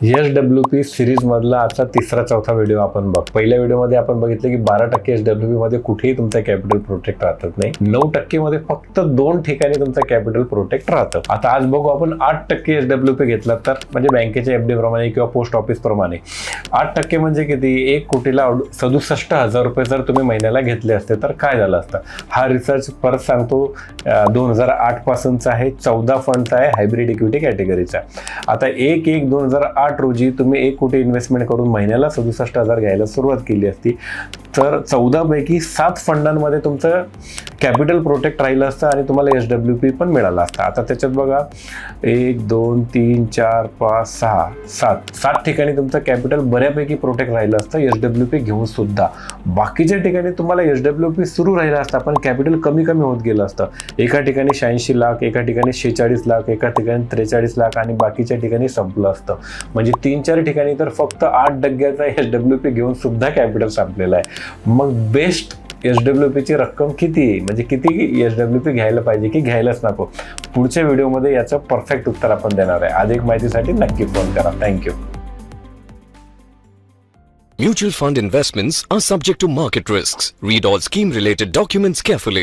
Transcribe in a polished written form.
SWP series मधला आजचा तिसरा चौथा व्हिडिओ आपण बघ. पहिल्या व्हिडिओमध्ये आपण बघितलं की 12% SWP मध्ये कुठेही तुमचा कॅपिटल प्रोटेक्ट राहत नाही. 9% मध्ये फक्त 2 ठिकाणी तुमचा कॅपिटल प्रोटेक्ट राहतं. आता आज बघू आपण 8% SWP घेतला तर म्हणजे बँकेच्या FD प्रमाणे किंवा पोस्ट ऑफिस प्रमाणे 8% म्हणजे किती? 1 कोटीला 67,000 रुपये जर तुम्ही महिन्याला घेतले असते तर काय झालं असतं? हा रिसर्च परत सांगतो 2008 पासूनचा आहे. 14 फंडचा आहे, हायब्रिड इक्विटी कॅटेगरीचा. आता 1/1/2008 रोजी तुम्ही 1 कोटी इन्व्हेस्टमेंट करून महिन्याला 67,000 घ्यायला सुरुवात केली असती तर 14 पैकी 7 फंडांमध्ये तुमचं कॅपिटल प्रोटेक्ट राहिलं असतं आणि तुम्हाला SWP पण मिळाला असता. आता त्याच्यात बघा 1 2 3 4 5 6 7 ठिकाणी तुमचं कॅपिटल बऱ्यापैकी प्रोटेक्ट राहिलं असतं SWP घेऊन सुद्धा. बाकीच्या ठिकाणी तुम्हाला SWP सुरू राहिला असता पण कॅपिटल कमी होत गेलं असतं. एका ठिकाणी 86 लाख, एका ठिकाणी 46 लाख, एका ठिकाणी 43 लाख आणि बाकीच्या ठिकाणी संपलं असतं. म्हणजे 3-4 ठिकाणी तर फक्त 8% SWP घेऊन सुद्धा कॅपिटल संपलेलं आहे. मग बेस्ट SWP ची रक्कम किती आहे, म्हणजे किती SWP घ्यायला पाहिजे की घ्यायलाच नको? पुढच्या व्हिडिओमध्ये याचं परफेक्ट उत्तर आपण देणार आहे. अधिक माहितीसाठी नक्की फोन करा. Thank you. Mutual fund investments are subject to market risks. Read all scheme related documents carefully.